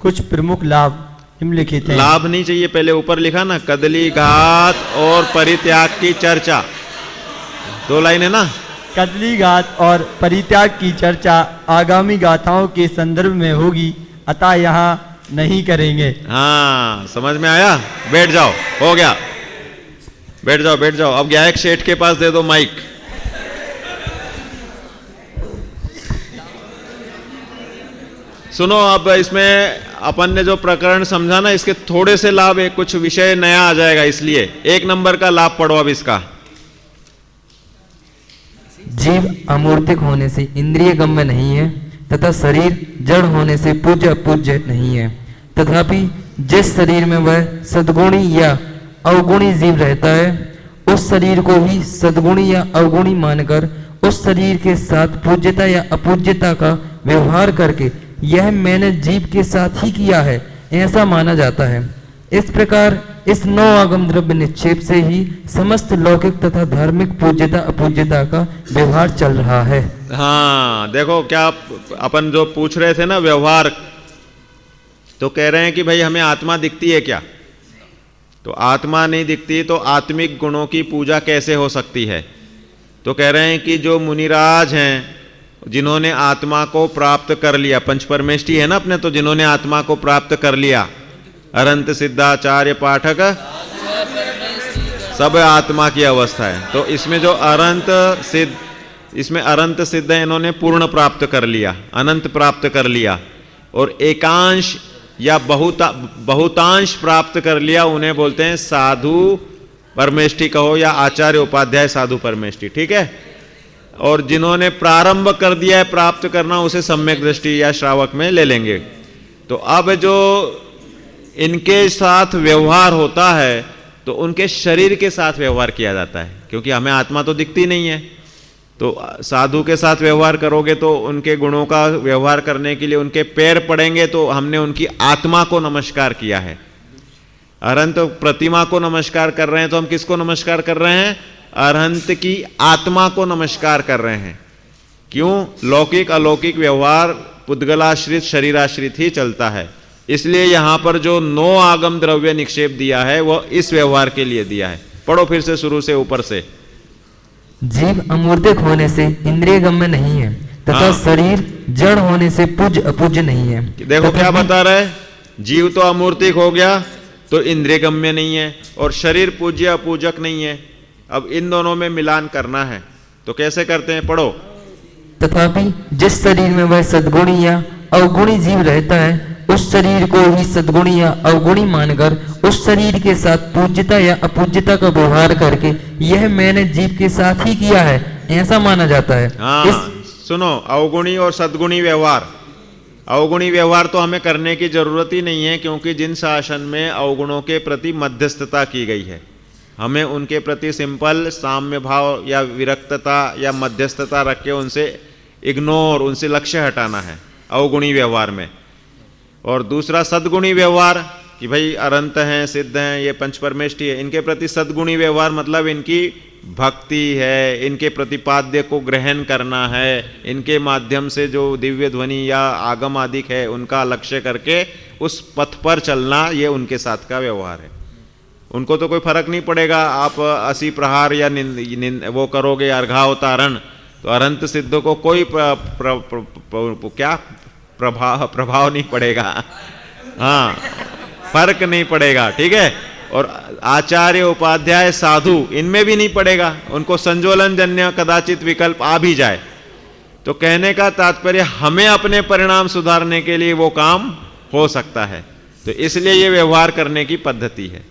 कुछ प्रमुख लाभ निम्नलिखित हैं। लाभ नहीं चाहिए, पहले ऊपर लिखा ना, कदली घात और परित्याग की चर्चा, 2 लाइन है ना। कदली घात और परित्याग की चर्चा आगामी गाथाओं के संदर्भ में होगी, अतः यहाँ नहीं करेंगे। हाँ, समझ में आया? बैठ जाओ, हो गया, बैठ जाओ बैठ जाओ। अब गायक शेठ के पास दे दो माइक। सुनो, अब इसमें अपन ने जो प्रकरण समझा ना, इसके थोड़े से लाभ, एक कुछ विषय नया आ जाएगा, इसलिए 1 नंबर का लाभ पढ़ो अब इसका। जीव अमूर्तिक होने से इंद्रिय गम्य नहीं है तथा शरीर जड़ होने से पूज्य अपूज्य नहीं है। तथापि जिस शरीर में वह सद्गुणी या अवगुणी जीव रहता है, उस शरीर को ही सद्गुणी या अवगुणी मानकर उस शरीर के साथ पूज्यता या अपूज्यता का व्यवहार करके यह मैंने जीव के साथ ही किया है, ऐसा माना जाता है। इस प्रकार इस 9 आगम द्रव्य निक्षेप से ही समस्त लौकिक तथा धार्मिक पूज्यता अपूज्यता का व्यवहार चल रहा है। हाँ, देखो क्या अपन जो पूछ रहे थे ना व्यवहार, तो कह रहे हैं कि भाई हमें आत्मा दिखती है क्या? तो आत्मा नहीं दिखती तो आत्मिक गुणों की पूजा कैसे हो सकती है? तो कह रहे हैं कि जो मुनिराज हैं, जिन्होंने आत्मा को प्राप्त कर लिया, पंच परमेष्टि है ना अपने, तो जिन्होंने आत्मा को प्राप्त कर लिया, अरंत सिद्धाचार्य पाठक सब आत्मा की अवस्था है। तो इसमें जो अरंत सिद्ध, इसमें अरंत सिद्ध है, इन्होंने पूर्ण प्राप्त कर लिया, अनंत प्राप्त कर लिया, और एकांश या बहुतांश प्राप्त कर लिया, उन्हें बोलते हैं साधु परमेष्टि कहो या आचार्य उपाध्याय साधु परमेष्टि। ठीक है, और जिन्होंने प्रारंभ कर दिया है प्राप्त करना, उसे सम्यक दृष्टि या श्रावक में ले लेंगे। तो अब जो इनके साथ व्यवहार होता है तो उनके शरीर के साथ व्यवहार किया जाता है, क्योंकि हमें आत्मा तो दिखती नहीं है। तो साधु के साथ व्यवहार करोगे तो उनके गुणों का व्यवहार करने के लिए उनके पैर पड़ेंगे, तो हमने उनकी आत्मा को नमस्कार किया है। अरहंत प्रतिमा को नमस्कार कर रहे हैं, तो हम किसको नमस्कार कर रहे हैं? अरहंत की आत्मा को नमस्कार कर रहे हैं। क्यों? लौकिक अलौकिक व्यवहार पुद्गलाश्रित शरीराश्रित ही चलता है, इसलिए यहां पर जो 9 आगम द्रव्य निक्षेप दिया है वह इस व्यवहार के लिए दिया है। पढ़ो फिर से शुरू से ऊपर से। जीव अमूर्तिक होने से इंद्रिय गम्य नहीं है तथा शरीर जड़ होने से पूज्य अपूज्य नहीं है। देखो क्या बता रहा है, जीव तो अमूर्तिक हो गया तो इंद्रिय गम्य नहीं है, और शरीर पूज्य अपूजक नहीं है। अब इन दोनों में मिलान करना है, तो कैसे करते हैं? पढ़ो। तथापि जिस शरीर में वह सद्गुणी या अवगुणी जीव रहता है, उस शरीर को ही सद्गुणी या अवगुणी मानकर उस शरीर के साथ पूज्यता या अपूज्यता का व्यवहार करके यह मैंने जीव के साथ ही किया है, ऐसा माना जाता है। सुनो, अवगुणी और सद्गुणी व्यवहार, अवगुणी व्यवहार तो हमें करने की जरूरत ही नहीं है, क्योंकि जिन शासन में अवगुणों के प्रति मध्यस्थता की गई है, हमें उनके प्रति सिंपल साम्य भाव या विरक्तता या मध्यस्थता रख के उनसे इग्नोर, उनसे लक्ष्य हटाना है अवगुणी व्यवहार में। और दूसरा सद्गुणी व्यवहार कि भाई अनंत हैं, सिद्ध हैं, ये पंच परमेष्टि है, इनके प्रति सद्गुणी व्यवहार मतलब इनकी भक्ति है, इनके प्रतिपाद्य को ग्रहण करना है, इनके माध्यम से जो दिव्य ध्वनि या आगम आदिक है उनका लक्ष्य करके उस पथ पर चलना, ये उनके साथ का व्यवहार है। उनको तो कोई फर्क नहीं पड़ेगा, आप 80 प्रहार या वो करोगे अर्घावतारण तो अरंत सिद्ध को कोई प्रभाव नहीं पड़ेगा, हाँ, फर्क नहीं पड़ेगा, ठीक है। और आचार्य उपाध्याय साधु इनमें भी नहीं पड़ेगा, उनको संजोलन जन्य कदाचित विकल्प आ भी जाए। तो कहने का तात्पर्य हमें अपने परिणाम सुधारने के लिए वो काम हो सकता है, तो इसलिए ये व्यवहार करने की पद्धति है।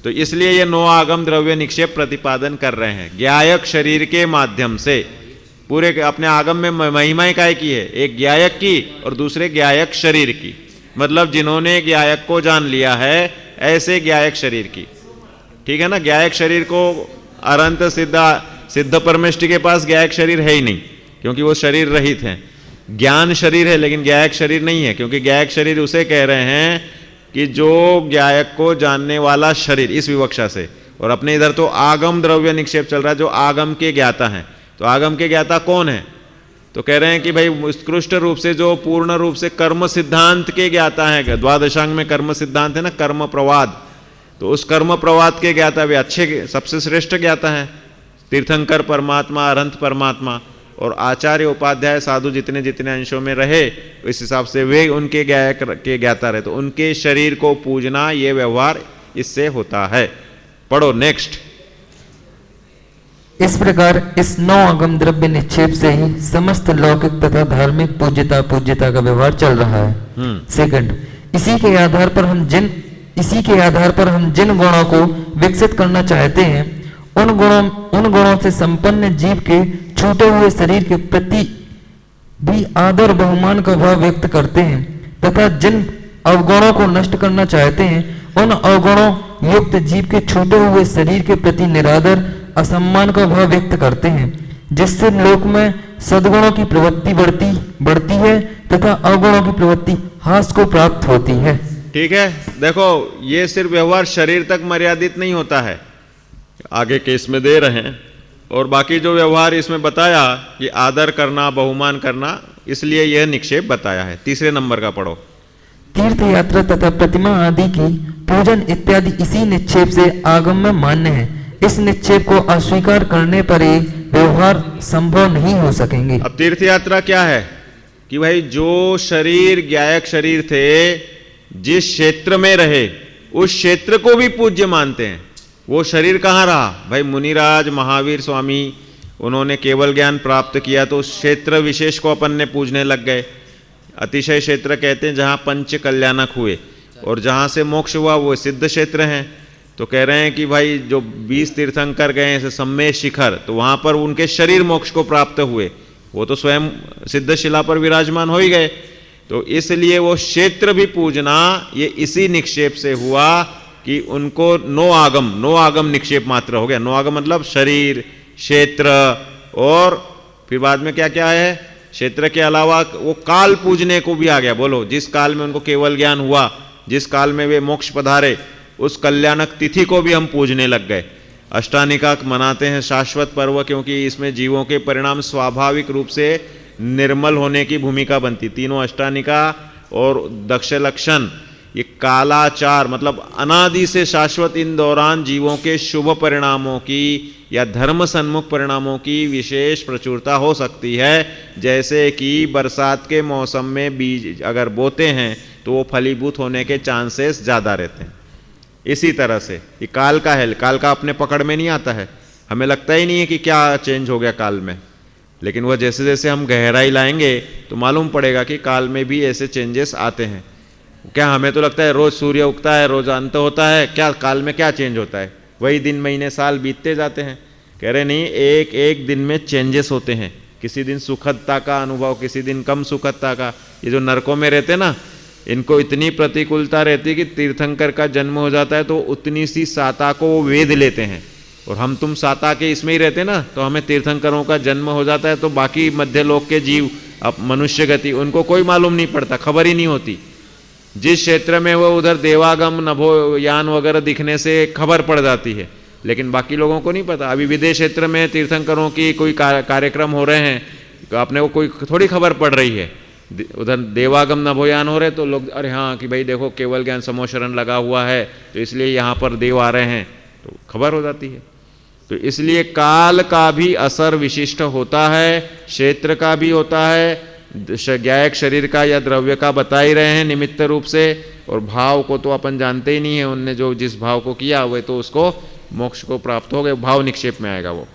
तो इसलिए ये 9 आगम द्रव्य निक्षेप प्रतिपादन कर रहे हैं ज्ञायक शरीर के माध्यम से। पूरे अपने आगम में महिमाएं काय की है, एक ज्ञायक की और दूसरे ज्ञायक शरीर की, मतलब जिन्होंने ज्ञायक को जान लिया है ऐसे ज्ञायक शरीर की, ठीक है ना। ज्ञायक शरीर को अनंत सिद्ध परमेष्टि के पास ज्ञायक शरीर है ही नहीं, क्योंकि वो शरीर रहित हैं। ज्ञान शरीर है लेकिन ज्ञायक शरीर नहीं है, क्योंकि ज्ञायक शरीर उसे कह रहे हैं कि जो ज्ञायक को जानने वाला शरीर, इस विवक्षा से। और अपने इधर तो आगम द्रव्य निक्षेप चल रहा है, जो आगम के ज्ञाता हैं। तो आगम के ज्ञाता कौन है? तो कह रहे हैं कि भाई उत्कृष्ट रूप से जो पूर्ण रूप से कर्म सिद्धांत के ज्ञाता है, द्वादशांग में कर्म सिद्धांत है ना, कर्म प्रवाद, तो उस कर्म प्रवाद के ज्ञाता वे अच्छे सबसे श्रेष्ठ ज्ञाता है, तीर्थंकर परमात्मा, अरंत परमात्मा। और आचार्य उपाध्याय साधु जितने जितने अंशों में रहे इस हिसाब से वे उनके ज्ञायक के ज्ञाता रहे। तो उनके शरीर को पूजना ये व्यवहार इससे होता है। पढ़ो नेक्स्ट। इस प्रकार इस 9 आगम द्रव्य निक्षेप से ही समस्त लौकिक तथा धार्मिक पूज्यता का व्यवहार चल रहा है। सेकंड, इसी के आधार पर हम जिन गुणों को विकसित करना चाहते हैं उन गुणों से संपन्न जीव के छूटे हुए शरीर के प्रति भी आदर बहुमान का भाव व्यक्त करते हैं, तथा जिन अवगुणों को नष्ट करना चाहते हैं उन अवगुणों युक्त जीव के छूटे हुए शरीर के प्रति निरादर असम्मान का भाव व्यक्त करते हैं, जिससे लोक में सद्गुणों की प्रवृत्ति बढ़ती है तथा अवगुणों की प्रवृत्ति ह्रास को प्राप्त होती है। ठीक है, देखो ये सिर्फ व्यवहार शरीर तक मर्यादित नहीं होता है, आगे केस में दे रहे हैं। और बाकी जो व्यवहार इसमें बताया कि आदर करना, बहुमान करना, इसलिए यह निक्षेप बताया है। तीसरे नंबर का पढ़ो। तीर्थ यात्रा तथा प्रतिमा आदि की पूजन इत्यादि इसी निक्षेप से आगम में मान्य है। इस निक्षेप को अस्वीकार करने पर ही व्यवहार संभव नहीं हो सकेंगे। अब तीर्थ यात्रा क्या है कि भाई जो शरीर ज्ञायक शरीर थे, जिस क्षेत्र में रहे उस क्षेत्र को भी पूज्य मानते हैं। वो शरीर कहाँ रहा भाई? मुनिराज महावीर स्वामी, उन्होंने केवल ज्ञान प्राप्त किया तो उस क्षेत्र विशेष को अपन ने पूजने लग गए। अतिशय क्षेत्र कहते हैं जहाँ पंच कल्याणक हुए, और जहाँ से मोक्ष हुआ वो सिद्ध क्षेत्र हैं। तो कह रहे हैं कि भाई जो 20 तीर्थंकर गए जैसे सम्मेश शिखर, तो वहाँ पर उनके शरीर मोक्ष को प्राप्त हुए, वो तो स्वयं सिद्ध शिला पर विराजमान हो ही गए। तो इसलिए वो क्षेत्र भी पूजना ये इसी निक्षेप से हुआ कि उनको 9 आगम निक्षेप मात्र हो गया। 9 आगम मतलब शरीर, क्षेत्र, और फिर बाद में क्या क्या है, क्षेत्र के अलावा वो काल पूजने को भी आ गया। बोलो, जिस काल में उनको केवल ज्ञान हुआ, जिस काल में वे मोक्ष पधारे, उस कल्याणक तिथि को भी हम पूजने लग गए। अष्टानिका मनाते हैं शाश्वत पर्व, क्योंकि इसमें जीवों के परिणाम स्वाभाविक रूप से निर्मल होने की भूमिका बनती। तीनों अष्टानिका और दक्ष लक्षण, ये कालाचार मतलब अनादि से शाश्वत, इन दौरान जीवों के शुभ परिणामों की या धर्म सन्मुख परिणामों की विशेष प्रचुरता हो सकती है। जैसे कि बरसात के मौसम में बीज अगर बोते हैं तो वो फलीभूत होने के चांसेस ज़्यादा रहते हैं। इसी तरह से ये काल का है, काल का अपने पकड़ में नहीं आता है, हमें लगता ही नहीं है कि क्या चेंज हो गया काल में, लेकिन वह जैसे जैसे हम गहराई लाएंगे तो मालूम पड़ेगा कि काल में भी ऐसे चेंजेस आते हैं। क्या हमें तो लगता है रोज सूर्य उगता है, रोज अंत होता है, क्या काल में क्या चेंज होता है? वही दिन महीने साल बीतते जाते हैं। कह रहे नहीं, एक एक दिन में चेंजेस होते हैं। किसी दिन सुखदता का अनुभव, किसी दिन कम सुखदता का। ये जो नरकों में रहते ना, इनको इतनी प्रतिकूलता रहती है कि तीर्थंकर का जन्म हो जाता है तो उतनी सी साता को वो वेद लेते हैं। और हम तुम साता के इसमें ही रहते ना, तो हमें तीर्थंकरों का जन्म हो जाता है तो बाकी मध्य लोक के जीव, अब मनुष्य गति, उनको कोई मालूम नहीं पड़ता, खबर ही नहीं होती। जिस क्षेत्र में वो उधर देवागम नभोयान वगैरह दिखने से खबर पड़ जाती है, लेकिन बाकी लोगों को नहीं पता। अभी विदेश क्षेत्र में तीर्थंकरों की कोई कार्यक्रम हो रहे हैं तो अपने को कोई थोड़ी खबर पड़ रही है। उधर देवागम नभोयान हो रहे तो लोग अरे हाँ कि भाई देखो केवल ज्ञान समोशरण लगा हुआ है तो इसलिए यहाँ पर देव आ रहे हैं, तो खबर हो जाती है। तो इसलिए काल का भी असर विशिष्ट होता है, क्षेत्र का भी होता है, ज्ञायक शरीर का या द्रव्य का बता ही रहे हैं निमित्त रूप से, और भाव को तो अपन जानते ही नहीं है। उनने जो जिस भाव को किया वह तो उसको मोक्ष को प्राप्त हो गए, भाव निक्षेप में आएगा वो।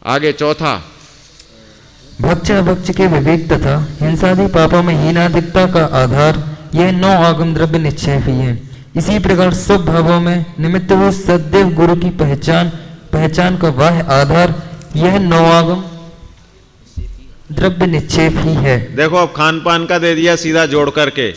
आगे चौथा, भक्ष अभक्ष के विवेक तथा हिंसादि पापों में हीनाधिकता का आधार यह 9 आगम द्रव्य निक्षेप ही है। इसी प्रकार सब भावों में निमित्त वो सदैव गुरु की पहचान का वह आधार यह 9 आगम द्रव्य निक्षेप ही है। देखो अब खान पान का दे दिया सीधा जोड़ करके,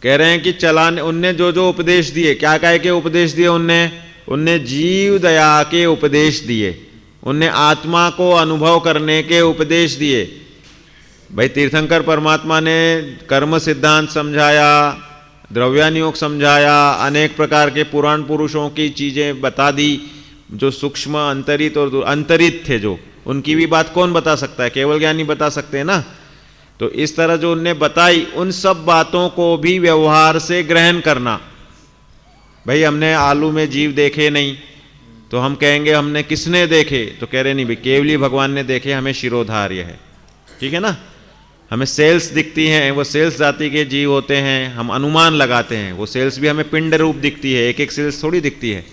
कह रहे हैं कि चलाने, उनने जो जो उपदेश दिए, क्या कह के उपदेश दिए उनने जीव दया के उपदेश दिए, उनने आत्मा को अनुभव करने के उपदेश दिए। भाई तीर्थंकर परमात्मा ने कर्म सिद्धांत समझाया, द्रव्यानुयोग समझाया, अनेक प्रकार के पुराण पुरुषों की चीजें बता दी, जो सूक्ष्म अंतरित और अंतरित थे, जो उनकी भी बात कौन बता सकता है, केवल ज्ञानी बता सकते हैं ना। तो इस तरह जो उनने बताई, उन सब बातों को भी व्यवहार से ग्रहण करना। भाई हमने आलू में जीव देखे नहीं, तो हम कहेंगे हमने किसने देखे, तो कह रहे नहीं भाई केवली भगवान ने देखे, हमें शिरोधार्य है, ठीक है ना। हमें सेल्स दिखती हैं, वो सेल्स जाति के जीव होते हैं, हम अनुमान लगाते हैं, वो सेल्स भी हमें पिंड रूप दिखती है, एक एक सेल्स थोड़ी दिखती है।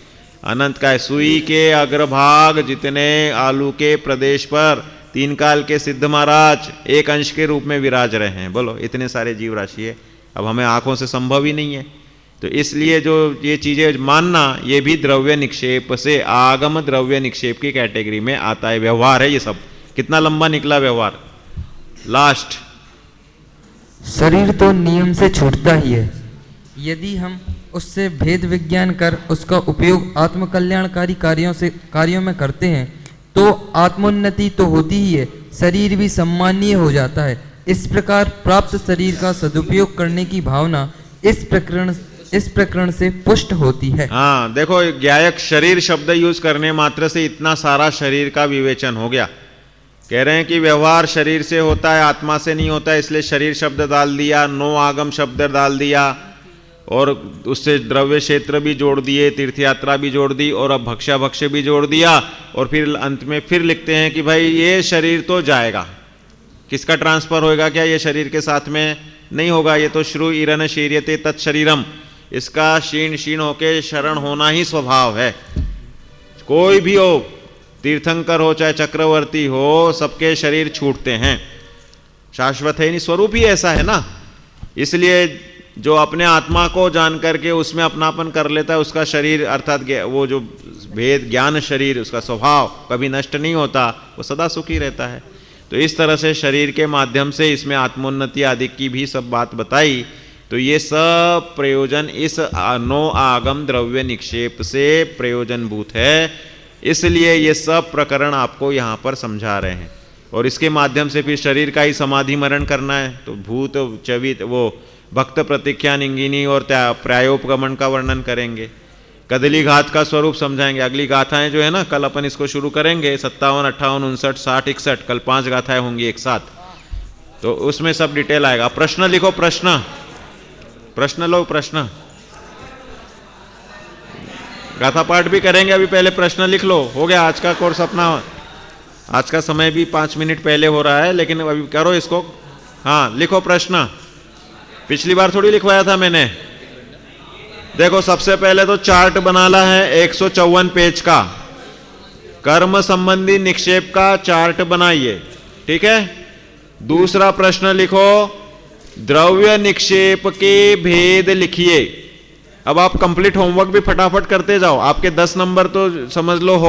अनंत का है, सुई के अग्रभाग जितने आलू के प्रदेश पर 3 काल के सिद्ध महाराज एक अंश के रूप में विराज रहे हैं। बोलो इतने सारे जीव राशि है, अब हमें आंखों से संभव ही नहीं है। तो इसलिए जो ये चीजें मानना, ये भी द्रव्य निक्षेप से, आगम द्रव्य निक्षेप की कैटेगरी में आता है। व्यवहार है ये सब। कितना लंबा निकला व्यवहार, लास्ट। शरीर तो नियम से छूटता ही है, यदि हम उससे भेद विज्ञान कर उसका उपयोग आत्मकल्याणकारी कार्यों में करते हैं तो आत्मोन्नति तो होती ही है, शरीर भी सम्मानीय हो जाता है। इस प्रकार प्राप्त शरीर का सदुपयोग करने की भावना इस प्रकरण से पुष्ट होती है। हाँ देखो, ज्ञायक शरीर शब्द यूज करने मात्र से इतना सारा शरीर का विवेचन हो गया। कह रहे हैं कि व्यवहार शरीर से होता है, आत्मा से नहीं होता है, इसलिए शरीर शब्द डाल दिया, 9 आगम शब्द डाल दिया, और उससे द्रव्य क्षेत्र भी जोड़ दिए, तीर्थयात्रा भी जोड़ दी, और अब भक्ष्या भक्ष्य भी जोड़ दिया। और फिर अंत में फिर लिखते हैं कि भाई ये शरीर तो जाएगा, किसका ट्रांसफर होएगा, क्या ये शरीर के साथ में नहीं होगा, ये तो श्रु ईरन शीर्यते तत्शरीरम, इसका क्षीण क्षीण होके शरण होना ही स्वभाव है। कोई भी हो, तीर्थंकर हो चाहे चक्रवर्ती हो, सबके शरीर छूटते हैं, शाश्वत है नहीं, स्वरूप ही ऐसा है ना। इसलिए जो अपने आत्मा को जान करके उसमें अपनापन कर लेता है, उसका शरीर अर्थात वो जो भेद ज्ञान शरीर, उसका स्वभाव कभी नष्ट नहीं होता, वो सदा सुखी रहता है। तो इस तरह से शरीर के माध्यम से इसमें आत्मोन्नति आदि की भी सब बात बताई। तो ये सब प्रयोजन इस 9 आगम द्रव्य निक्षेप से प्रयोजनभूत है, इसलिए ये सब प्रकरण आपको यहाँ पर समझा रहे हैं। और इसके माध्यम से फिर शरीर का ही समाधि मरण करना है, तो भूत चवित वो भक्त प्रतीख्यान इंगिनी और प्रायोपगमन का वर्णन करेंगे, कदली घात का स्वरूप समझाएंगे। अगली गाथाएं जो है ना, कल अपन इसको शुरू करेंगे, 57, 58, 59, 60, 61, कल 5 गाथाएं होंगी एक साथ, तो उसमें सब डिटेल आएगा। प्रश्न लिखो, प्रश्न लो, प्रश्न गाथा पाठ भी करेंगे, अभी पहले प्रश्न लिख लो। हो गया आज का कोर्स अपना, आज का समय भी 5 मिनट पहले हो रहा है, लेकिन अभी करो इसको। हाँ लिखो प्रश्न, पिछली बार थोड़ी लिखवाया था मैंने। देखो सबसे पहले तो चार्ट बनाना है 154 पेज का, कर्म संबंधी निक्षेप का चार्ट बनाइए, ठीक है। दूसरा प्रश्न लिखो, द्रव्य निक्षेप के भेद लिखिए। अब आप कंप्लीट होमवर्क भी फटाफट करते जाओ, आपके 10 नंबर तो समझ लो हो